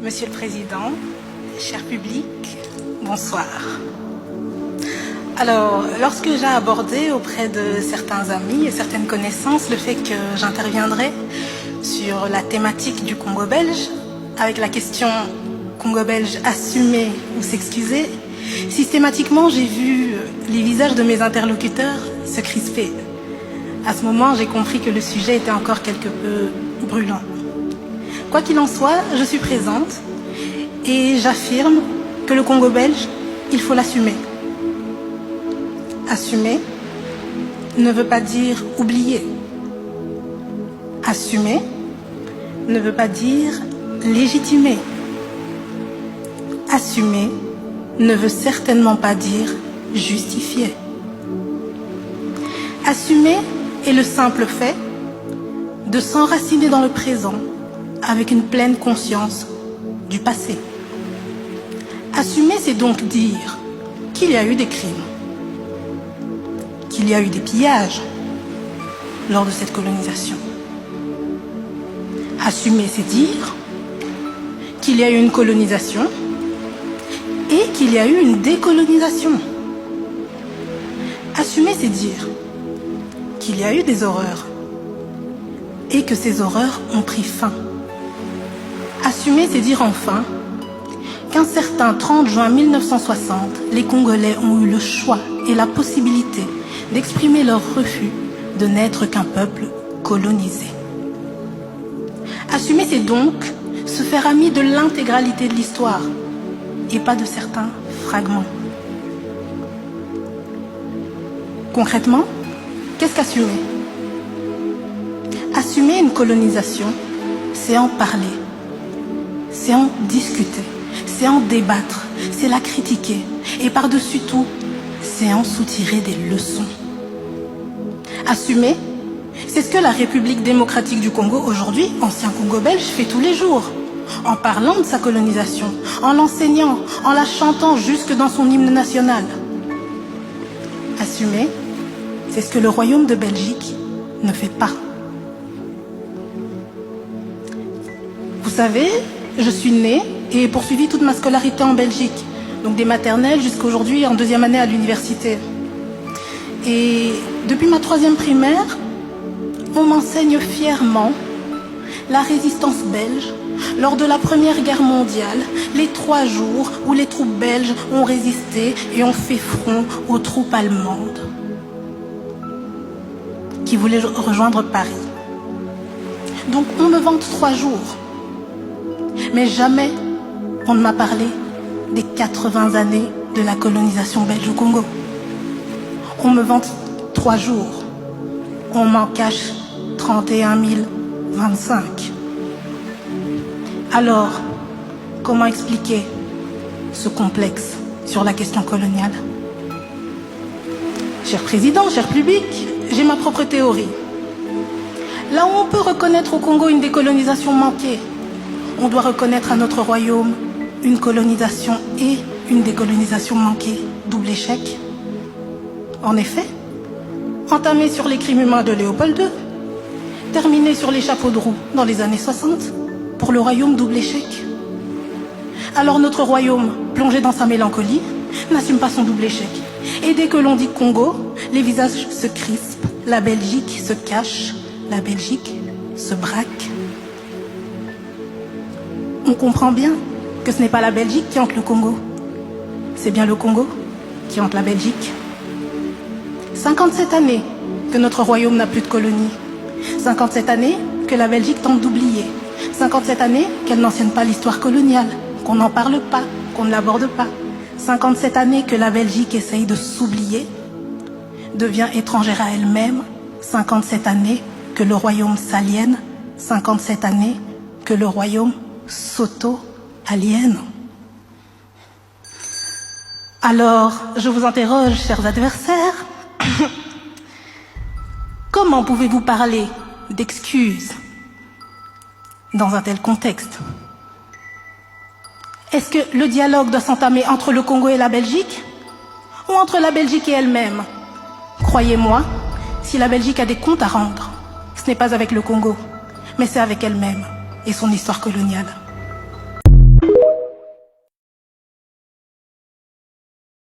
Monsieur le Président, cher public, bonsoir. Alors, lorsque j'ai abordé auprès de certains amis et certaines connaissances le fait que j'interviendrai sur la thématique du Congo belge, avec la question Congo belge assumer ou s'excuser, systématiquement j'ai vu les visages de mes interlocuteurs se crisper. À ce moment, j'ai compris que le sujet était encore quelque peu brûlant. Quoi qu'il en soit, je suis présente et j'affirme que le Congo belge, il faut l'assumer. Assumer ne veut pas dire oublier. Assumer ne veut pas dire légitimer. Assumer ne veut certainement pas dire justifier. Assumer est le simple fait de s'enraciner dans le présent avec une pleine conscience du passé. Assumer, c'est donc dire qu'il y a eu des crimes, qu'il y a eu des pillages lors de cette colonisation. Assumer, c'est dire qu'il y a eu une colonisation et qu'il y a eu une décolonisation. Assumer, c'est dire qu'il y a eu des horreurs et que ces horreurs ont pris fin. Assumer, c'est dire enfin qu'un certain 30 juin 1960, les Congolais ont eu le choix et la possibilité d'exprimer leur refus de n'être qu'un peuple colonisé. Assumer, c'est donc se faire ami de l'intégralité de l'histoire et pas de certains fragments. Concrètement, qu'est-ce qu'assumer? Assumer une colonisation, c'est en parler, c'est en discuter, c'est en débattre, c'est la critiquer et par-dessus tout, c'est en soutirer des leçons. Assumer, c'est ce que la République démocratique du Congo aujourd'hui, ancien Congo belge, fait tous les jours, en parlant de sa colonisation, en l'enseignant, en la chantant jusque dans son hymne national. Assumer, c'est ce que le Royaume de Belgique ne fait pas. Vous savez, je suis née et ai poursuivi toute ma scolarité en Belgique, donc des maternelles jusqu'à aujourd'hui en 2e année à l'université. Et depuis ma 3e primaire, on m'enseigne fièrement la résistance belge lors de la Première Guerre mondiale, les 3 jours où les troupes belges ont résisté et ont fait front aux troupes allemandes qui voulaient rejoindre Paris. Donc on me vante 3 jours. Mais jamais on ne m'a parlé des 80 années de la colonisation belge au Congo. On me vante 3 jours. On m'en cache 31 025. Alors, comment expliquer ce complexe sur la question coloniale? Cher Président, cher public, j'ai ma propre théorie. Là où on peut reconnaître au Congo une décolonisation manquée, on doit reconnaître à notre royaume une colonisation et une décolonisation manquée, double échec. En effet, entamé sur les crimes humains de Léopold II, terminé sur les chapeaux de roue dans les années 60, pour le royaume double échec. Alors notre royaume, plongé dans sa mélancolie, n'assume pas son double échec. Et dès que l'on dit Congo, les visages se crispent, la Belgique se cache, la Belgique se braque. On comprend bien que ce n'est pas la Belgique qui hante le Congo. C'est bien le Congo qui hante la Belgique. 57 années que notre royaume n'a plus de colonies. 57 années que la Belgique tente d'oublier. 57 années qu'elle n'enseigne pas l'histoire coloniale, qu'on n'en parle pas, qu'on ne l'aborde pas. 57 années que la Belgique essaye de s'oublier, devient étrangère à elle-même. 57 années que le royaume s'aliène. 57 années que le royaume s'auto-aliène. Alors, je vous interroge, chers adversaires, comment pouvez-vous parler d'excuses dans un tel contexte? Est-ce que le dialogue doit s'entamer entre le Congo et la Belgique ou entre la Belgique et elle-même? Croyez-moi, si la Belgique a des comptes à rendre, ce n'est pas avec le Congo, mais c'est avec elle-même et son histoire coloniale.